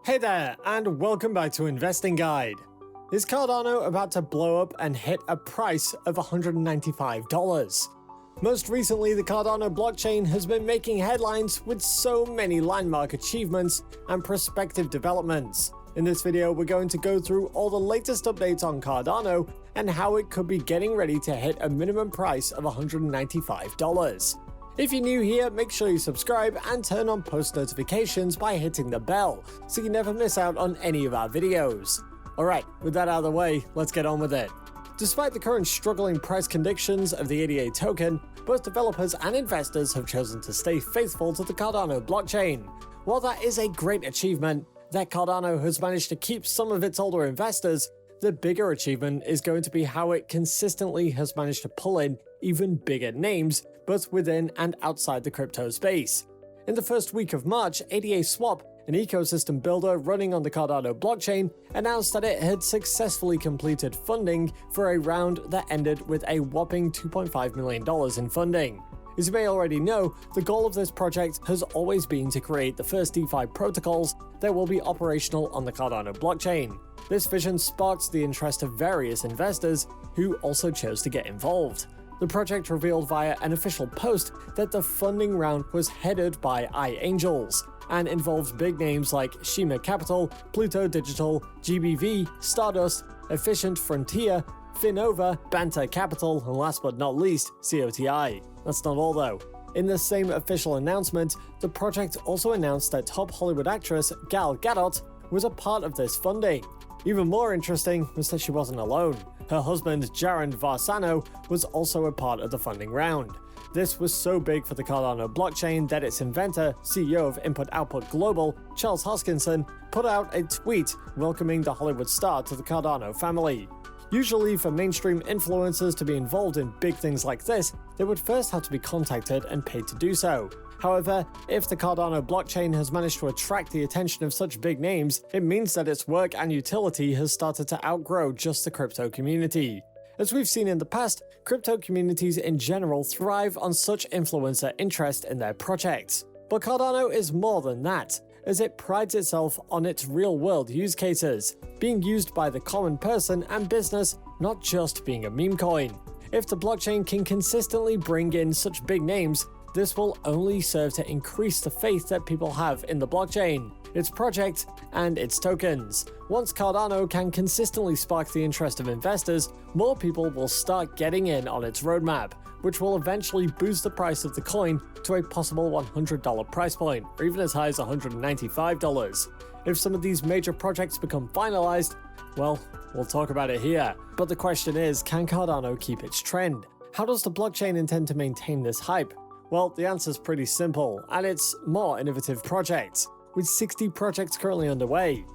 Hey there, and welcome back to Investing Guide. Is Cardano about to blow up and hit a price of $195? Most recently, the Cardano blockchain has been making headlines with so many landmark achievements and prospective developments. In this video, we're going to go through all the latest updates on Cardano and how it could be getting ready to hit a minimum price of $195. If you're new here, make sure you subscribe and turn on post notifications by hitting the bell, so you never miss out on any of our videos. Alright, with that out of the way, let's get on with it. Despite the current struggling price conditions of the ADA token, both developers and investors have chosen to stay faithful to the Cardano blockchain. While that is a great achievement, that Cardano has managed to keep some of its older investors, the bigger achievement is going to be how it consistently has managed to pull in even bigger names, both within and outside the crypto space. In the first week of March, ADA Swap, an ecosystem builder running on the Cardano blockchain, announced that it had successfully completed funding for a round that ended with a whopping $2.5 million in funding. As you may already know, the goal of this project has always been to create the first DeFi protocols that will be operational on the Cardano blockchain. This vision sparked the interest of various investors who also chose to get involved. The project revealed via an official post that the funding round was headed by iAngels and involved big names like Shima Capital, Pluto Digital, GBV, Stardust, Efficient Frontier, Finova, Banter Capital, and last but not least, COTI. That's not all though. In the same official announcement, the project also announced that top Hollywood actress Gal Gadot was a part of this funding. Even more interesting was that she wasn't alone. Her husband, Jaron Varsano, was also a part of the funding round. This was so big for the Cardano blockchain that its inventor, CEO of Input Output Global, Charles Hoskinson, put out a tweet welcoming the Hollywood star to the Cardano family. Usually, for mainstream influencers to be involved in big things like this, they would first have to be contacted and paid to do so. However, if the Cardano blockchain has managed to attract the attention of such big names, it means that its work and utility has started to outgrow just the crypto community. As we've seen in the past, crypto communities in general thrive on such influencer interest in their projects. But Cardano is more than that, as it prides itself on its real-world use cases, being used by the common person and business, not just being a meme coin. If the blockchain can consistently bring in such big names, this will only serve to increase the faith that people have in the blockchain, its project, and its tokens. Once Cardano can consistently spark the interest of investors, more people will start getting in on its roadmap, which will eventually boost the price of the coin to a possible $100 price point, or even as high as $195. If some of these major projects become finalized, well, we'll talk about it here. But the question is, can Cardano keep its trend? How does the blockchain intend to maintain this hype? Well, the answer's pretty simple, and it's more innovative projects, with 60 projects currently underway.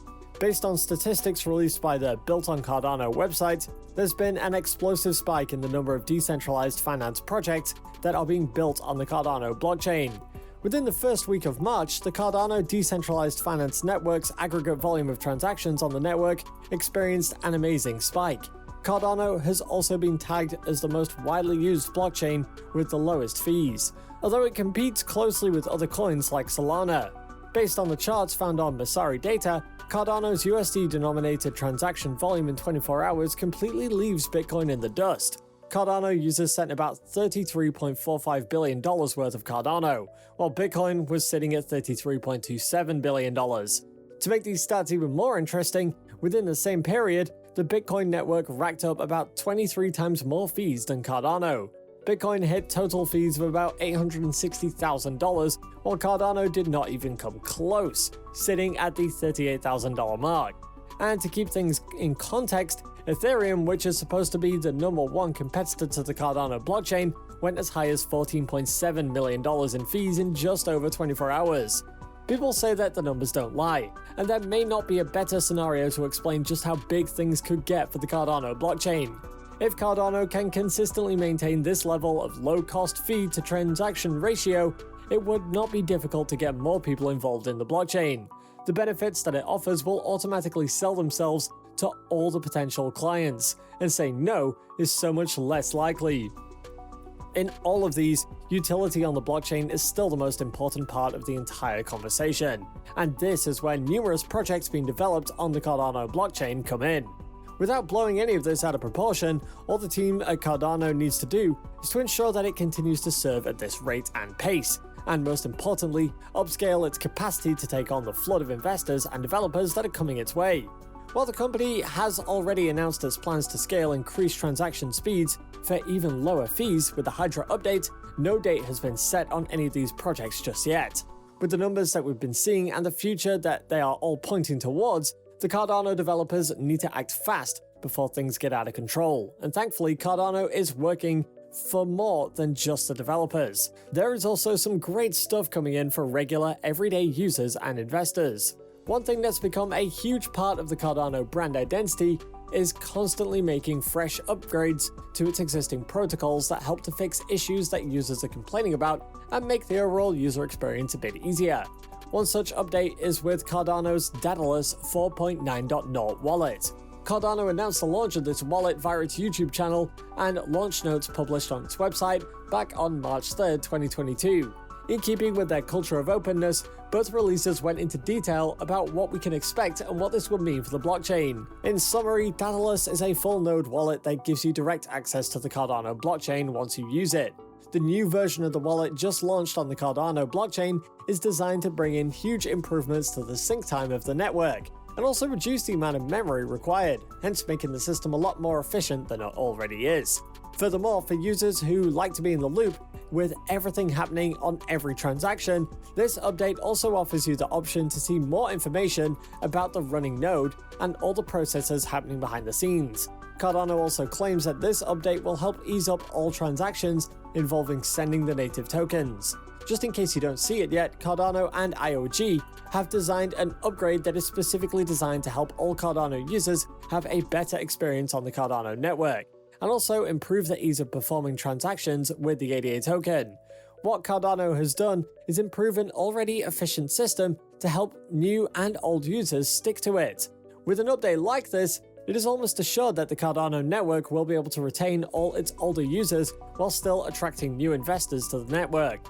Based on statistics released by the Built on Cardano website, there's been an explosive spike in the number of decentralized finance projects that are being built on the Cardano blockchain. Within the first week of March, the Cardano Decentralized Finance Network's aggregate volume of transactions on the network experienced an amazing spike. Cardano has also been tagged as the most widely used blockchain with the lowest fees, although it competes closely with other coins like Solana. Based on the charts found on Messari data, Cardano's USD-denominated transaction volume in 24 hours completely leaves Bitcoin in the dust. Cardano users sent about $33.45 billion worth of Cardano, while Bitcoin was sitting at $33.27 billion. To make these stats even more interesting, within the same period, the Bitcoin network racked up about 23 times more fees than Cardano. Bitcoin hit total fees of about $860,000, while Cardano did not even come close, sitting at the $38,000 mark. And to keep things in context, Ethereum, which is supposed to be the #1 competitor to the Cardano blockchain, went as high as $14.7 million in fees in just over 24 hours. People say that the numbers don't lie, and that may not be a better scenario to explain just how big things could get for the Cardano blockchain. If Cardano can consistently maintain this level of low-cost fee-to-transaction ratio, it would not be difficult to get more people involved in the blockchain. The benefits that it offers will automatically sell themselves to all the potential clients, and saying no is so much less likely. in all of these, utility on the blockchain is still the most important part of the entire conversation, and this is where numerous projects being developed on the Cardano blockchain come in. Without blowing any of this out of proportion, all the team at Cardano needs to do is to ensure that it continues to serve at this rate and pace, and most importantly, upscale its capacity to take on the flood of investors and developers that are coming its way. While the company has already announced its plans to scale increased transaction speeds for even lower fees with the Hydra update, no date has been set on any of these projects just yet. With the numbers that we've been seeing and the future that they are all pointing towards, the Cardano developers need to act fast before things get out of control, and thankfully Cardano is working for more than just the developers. There is also some great stuff coming in for regular, everyday users and investors. One thing that's become a huge part of the Cardano brand identity is constantly making fresh upgrades to its existing protocols that help to fix issues that users are complaining about and make the overall user experience a bit easier. One such update is with Cardano's Daedalus 4.9.0 wallet. Cardano announced the launch of this wallet via its YouTube channel and launch notes published on its website back on March 3rd, 2022. In keeping with their culture of openness, both releases went into detail about what we can expect and what this will mean for the blockchain. In summary, Daedalus is a full node wallet that gives you direct access to the Cardano blockchain once you use it. The new version of the wallet just launched on the Cardano blockchain is designed to bring in huge improvements to the sync time of the network, and also reduce the amount of memory required, hence making the system a lot more efficient than it already is. Furthermore, for users who like to be in the loop with everything happening on every transaction, this update also offers you the option to see more information about the running node and all the processes happening behind the scenes. Cardano also claims that this update will help ease up all transactions involving sending the native tokens. Just in case you don't see it yet, Cardano and IOG have designed an upgrade that is specifically designed to help all Cardano users have a better experience on the Cardano network, and also improve the ease of performing transactions with the ADA token. What Cardano has done is improve an already efficient system to help new and old users stick to it. With an update like this, it is almost assured that the Cardano network will be able to retain all its older users while still attracting new investors to the network.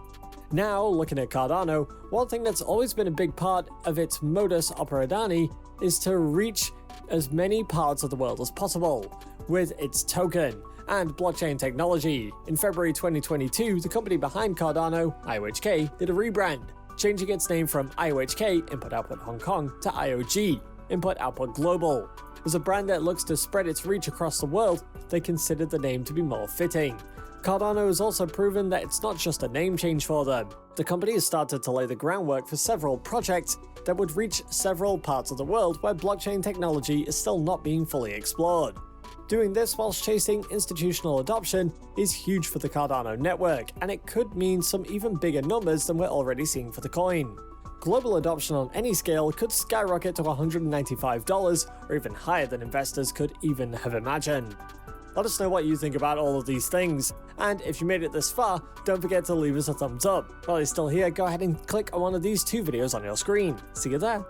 Now, looking at Cardano, one thing that's always been a big part of its modus operandi is to reach as many parts of the world as possible with its token and blockchain technology. In February 2022, the company behind Cardano, IOHK, did a rebrand, changing its name from IOHK Input Output Hong Kong to IOG Input Output Global. As a brand that looks to spread its reach across the world, they considered the name to be more fitting. Cardano has also proven that it's not just a name change for them. The company has started to lay the groundwork for several projects that would reach several parts of the world where blockchain technology is still not being fully explored. Doing this whilst chasing institutional adoption is huge for the Cardano network, and it could mean some even bigger numbers than we're already seeing for the coin. Global adoption on any scale could skyrocket to $195 or even higher than investors could even have imagined. Let us know what you think about all of these things, and if you made it this far, don't forget to leave us a thumbs up. While you're still here, go ahead and click on one of these two videos on your screen. See you there.